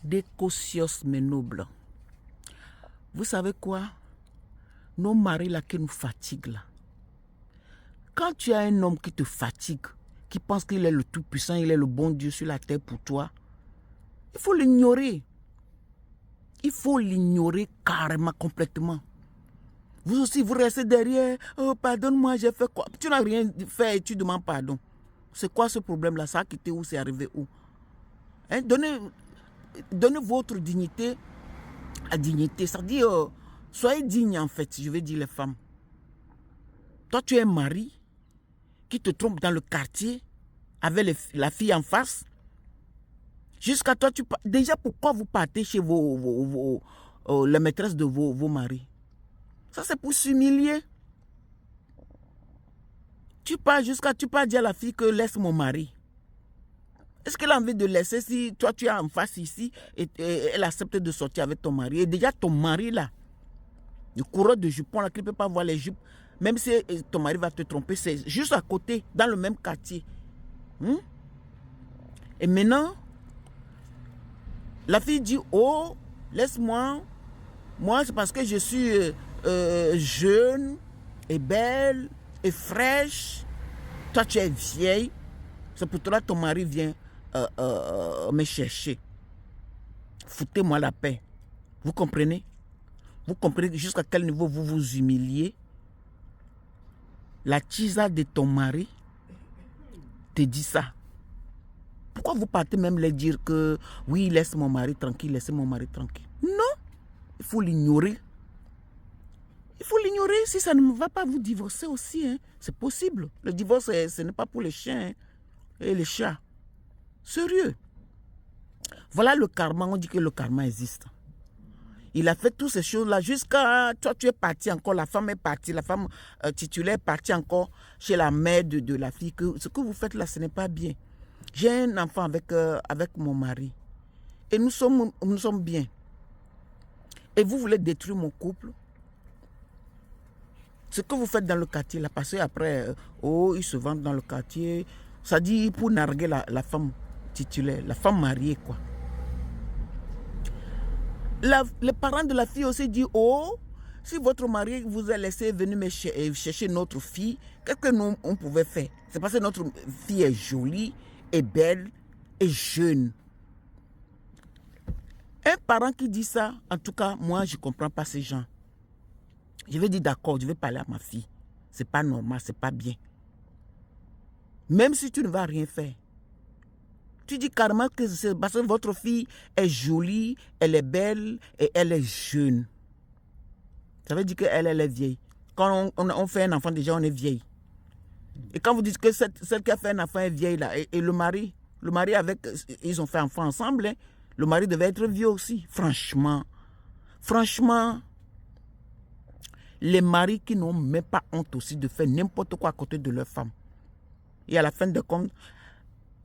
Décocios, mes nobles. Vous savez quoi? Nos maris là qui nous fatiguent là. Quand tu as un homme qui te fatigue, qui pense qu'il est le tout-puissant, il est le bon Dieu sur la terre pour toi, il faut l'ignorer. Il faut l'ignorer carrément, complètement. Vous aussi, vous restez derrière. Oh, pardonne-moi, j'ai fait quoi? Tu n'as rien fait et tu demandes pardon. C'est quoi ce problème-là? Ça a quitté où? C'est arrivé où? Hein? Donnez votre dignité à dignité. Ça dit, soyez dignes en fait, je vais dire les femmes. Toi, tu es un mari qui te trompe dans le quartier avec la fille en face. Jusqu'à toi, déjà, pourquoi vous partez chez les maîtresses de vos maris? Ça, c'est pour s'humilier. Tu pars dire à la fille que laisse mon mari. Est-ce qu'elle a envie de laisser si toi, tu es en face ici et elle accepte de sortir avec ton mari? Et déjà, ton mari, là, le coureur de jupons, là, qui ne peut pas voir les jupes, même si ton mari va te tromper, c'est juste à côté, dans le même quartier. Et maintenant, la fille dit, oh, laisse-moi. Moi, c'est parce que je suis jeune et belle et fraîche. Toi, tu es vieille. C'est pour toi que ton mari vient me chercher. Foutez-moi la paix. Vous comprenez? Vous comprenez jusqu'à quel niveau vous vous humiliez? La tisa de ton mari te dit ça. Pourquoi vous partez même leur dire que oui, laisse mon mari tranquille, laissez mon mari tranquille? Non, il faut l'ignorer. Il faut l'ignorer. Si ça ne va pas, vous divorcer aussi. Hein. C'est possible. Le divorce, ce n'est pas pour les chiens et les chats. Sérieux. Voilà le karma. On dit que le karma existe. Il a fait toutes ces choses-là jusqu'à... Toi, tu es parti encore. La femme est partie. La femme titulaire est partie encore chez la mère de la fille. Ce que vous faites là, ce n'est pas bien. J'ai un enfant avec mon mari. Et nous sommes bien. Et vous voulez détruire mon couple? Ce que vous faites dans le quartier, là, parce qu'après, ils se vendent dans le quartier. Ça dit pour narguer la femme titulaire, la femme mariée, quoi. Les parents de la fille aussi disent, oh, si votre mari vous a laissé venir chercher notre fille, qu'est-ce que nous, on pouvait faire? C'est parce que notre fille est jolie, est belle, est jeune. Un parent qui dit ça, en tout cas, moi, je ne comprends pas ces gens. Je vais dire d'accord, je vais parler à ma fille. C'est pas normal, c'est pas bien. Même si tu ne vas rien faire. Tu dis carrément que c'est parce que votre fille est jolie, elle est belle et elle est jeune. Ça veut dire qu'elle est vieille. Quand on fait un enfant, déjà on est vieille. Et quand vous dites que celle qui a fait un enfant est vieille là, et le mari avec, ils ont fait un enfant ensemble, hein, le mari devait être vieux aussi. Franchement, les maris qui n'ont même pas honte aussi de faire n'importe quoi à côté de leur femme. Et à la fin de compte,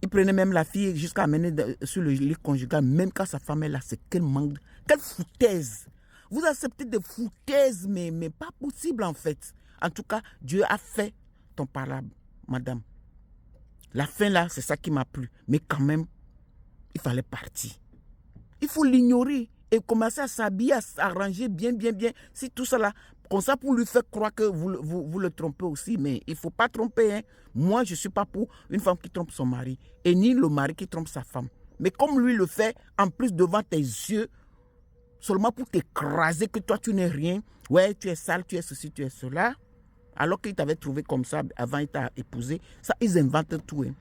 ils prenaient même la fille jusqu'à amener sur le lit conjugal, même quand sa femme est là, c'est quel manque, quelle foutaise. Vous acceptez des foutaises, mais pas possible en fait. En tout cas, Dieu a fait ton parable, madame. La fin là, c'est ça qui m'a plu. Mais quand même, il fallait partir. Il faut l'ignorer et commencer à s'habiller, à s'arranger bien. Si tout ça là, comme ça pour lui faire croire que vous le trompez aussi. Mais il ne faut pas tromper. Hein. Moi, je ne suis pas pour une femme qui trompe son mari. Et ni le mari qui trompe sa femme. Mais comme lui le fait, en plus devant tes yeux, seulement pour t'écraser que toi tu n'es rien. Ouais, tu es sale, tu es ceci, tu es cela. Alors qu'il t'avait trouvé comme ça avant il t'a épousé. Ça, ils inventent tout. Hein.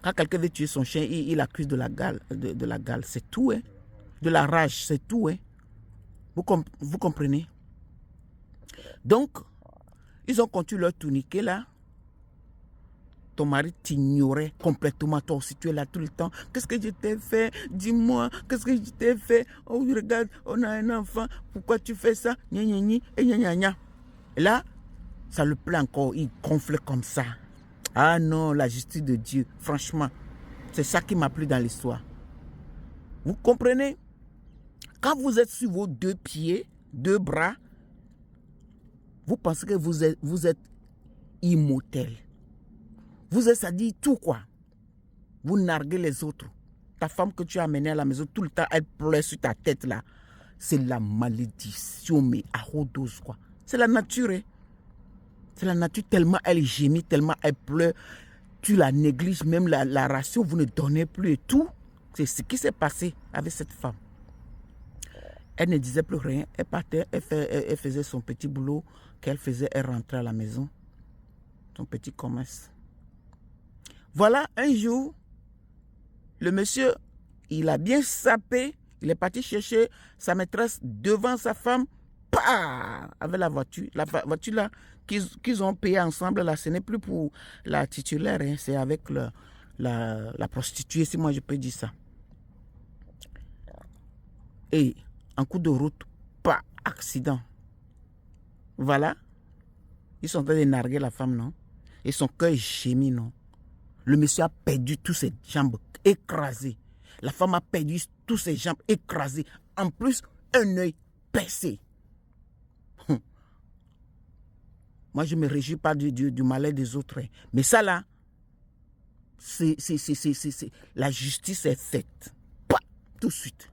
Quand quelqu'un veut tuer son chien, il accuse de la gale. De la gale, c'est tout. Hein. De la rage, c'est tout. Hein. Vous comprenez? Donc, ils ont continué leur tourniquet là. Ton mari t'ignorait complètement. Toi aussi, tu es là tout le temps. Qu'est-ce que je t'ai fait? Dis-moi, qu'est-ce que je t'ai fait? Oh, regarde, on a un enfant. Pourquoi tu fais ça? Gna, gna, gna, et gna, gna, gna. Et là, ça le plaît encore. Il gonfle comme ça. Ah non, la justice de Dieu. Franchement, c'est ça qui m'a plu dans l'histoire. Vous comprenez? Quand vous êtes sur vos deux pieds, deux bras, vous pensez que vous êtes immortel. Vous êtes, ça dit tout quoi. Vous narguez les autres. ta femme que tu as amenée à la maison, tout le temps, elle pleure sur ta tête là. C'est la malédiction, mais à haute dose, quoi. C'est la nature, hein. C'est la nature, tellement elle gémit, tellement elle pleure. Tu la négliges, même la ration, vous ne donnez plus et tout. C'est ce qui s'est passé avec cette femme. Elle ne disait plus rien. Elle partait, elle faisait son petit boulot qu'elle faisait, elle rentrait à la maison. Son petit commerce. Voilà, un jour, le monsieur, il a bien sapé. Il est parti chercher sa maîtresse devant sa femme. Pah, avec la voiture. La voiture là, qu'ils ont payé ensemble, là, ce n'est plus pour la titulaire, hein, c'est avec la prostituée, si moi je peux dire ça. Et en coup de route, pas accident. Voilà. Ils sont en train de narguer la femme, non? Et son cœur gémit, non? Le monsieur a perdu toutes ses jambes écrasées. La femme a perdu toutes ses jambes écrasées. En plus, un œil percé. Moi, je ne me réjouis pas du malheur des autres. Mais ça, là, la justice est faite. Pas, tout de suite.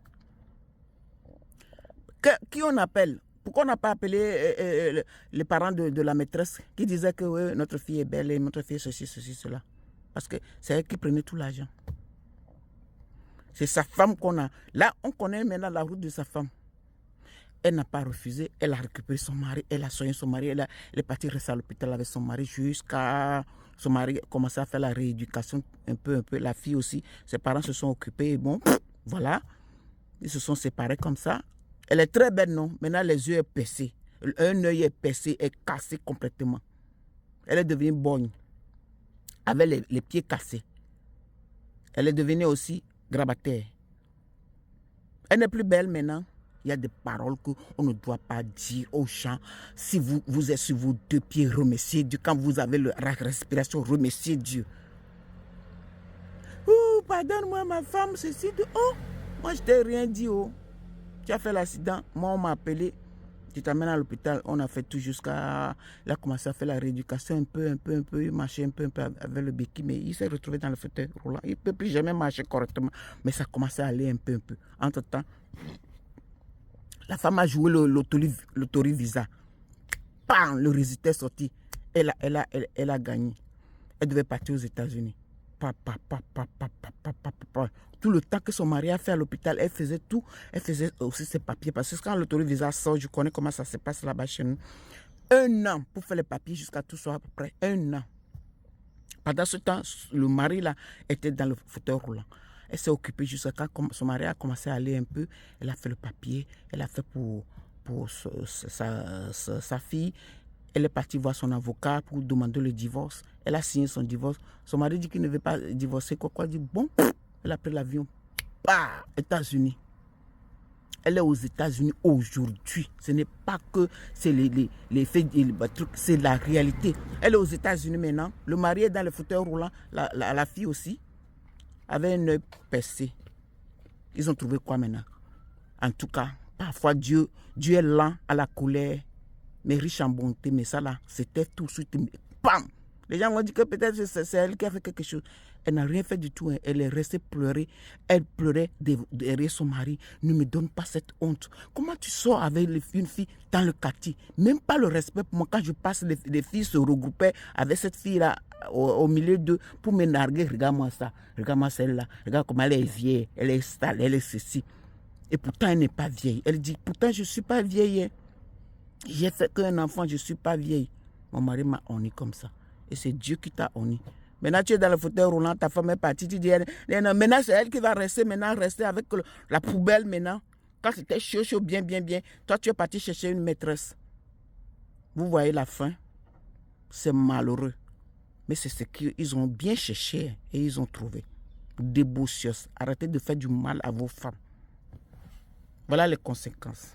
Qui on appelle? Pourquoi on n'a pas appelé les parents de la maîtresse qui disaient que notre fille est belle et notre fille est ceci, cela? Parce que c'est elle qui prenait tout l'argent. C'est sa femme qu'on a. Là, on connaît maintenant la route de sa femme. Elle n'a pas refusé. Elle a récupéré son mari. Elle a soigné son mari. Elle est partie rester à l'hôpital avec son mari jusqu'à son mari commençait à faire la rééducation un peu. La fille aussi. Ses parents se sont occupés. Et bon, voilà. Ils se sont séparés comme ça. Elle est très belle, non? Maintenant, les yeux sont percés. Un œil est percé, est cassé complètement. Elle est devenue bonne. Avec les pieds cassés. Elle est devenue aussi grabataire. Elle n'est plus belle maintenant. Il y a des paroles qu'on ne doit pas dire aux gens. Si vous êtes sur vos deux pieds, remerciez Dieu. Quand vous avez la respiration, remerciez Dieu. Oh, pardonne-moi, ma femme, ceci. Oh, moi, je t'ai rien dit. Oh. Tu as fait l'accident. Moi, on m'a appelé. Tu t'amènes à l'hôpital. On a fait tout jusqu'à... Il a commencé à faire la rééducation un peu. Il marchait un peu avec le béquille. Mais il s'est retrouvé dans le fauteuil roulant. Il ne peut plus jamais marcher correctement. Mais ça commençait à aller un peu. Entre-temps, la femme a joué l'autorivisa. Bam, le résultat est sorti. Elle a gagné. Elle devait partir aux États-Unis. Tout le temps que son mari a fait à l'hôpital, elle faisait tout. Elle faisait aussi ses papiers. Parce que quand l'autorivisa sort, je connais comment ça se passe là-bas chez nous. 1 an pour faire les papiers jusqu'à tout soit à peu près. 1 an. Pendant ce temps, le mari là était dans le fauteuil roulant. Elle s'est occupée jusqu'à quand son mari a commencé à aller un peu. Elle a fait le papier. Elle a fait pour sa fille. Elle est partie voir son avocat pour demander le divorce. Elle a signé son divorce. Son mari dit qu'il ne veut pas divorcer. Quoi, dit bon. Elle a pris l'avion. États-Unis. Elle est aux États-Unis aujourd'hui. Ce n'est pas que c'est les faits, les trucs, c'est la réalité. Elle est aux États-Unis maintenant. Le mari est dans le fauteuil roulant. La fille aussi. Avec un œil percé. Ils ont trouvé quoi maintenant? En tout cas, parfois Dieu est lent à la colère, mais riche en bonté. Mais ça là, c'était tout de suite. Bam! Les gens ont dit que peut-être c'est elle qui a fait quelque chose. Elle n'a rien fait du tout. Hein. Elle est restée pleurer. Elle pleurait derrière son mari. Ne me donne pas cette honte. Comment tu sors avec une fille dans le quartier? Même pas le respect pour moi. Quand je passe, les filles se regroupaient avec cette fille-là au milieu d'eux pour me narguer. Regarde-moi ça. Regarde-moi celle-là. Regarde comment elle est vieille. Elle est sale. Elle est ceci. Et pourtant, elle n'est pas vieille. Elle dit, pourtant, je ne suis pas vieille. Hein. J'ai fait qu'un enfant, je ne suis pas vieille. Mon mari m'a honni comme ça. Et c'est Dieu qui t'a honni. Maintenant, tu es dans le fauteuil roulant, ta femme est partie. Tu dis, maintenant, c'est elle qui va rester avec la poubelle maintenant. Quand c'était chaud, bien. Toi, tu es parti chercher une maîtresse. Vous voyez la fin? C'est malheureux. Mais c'est ce qu'ils ont bien cherché et ils ont trouvé. Débaucheuse. Arrêtez de faire du mal à vos femmes. Voilà les conséquences.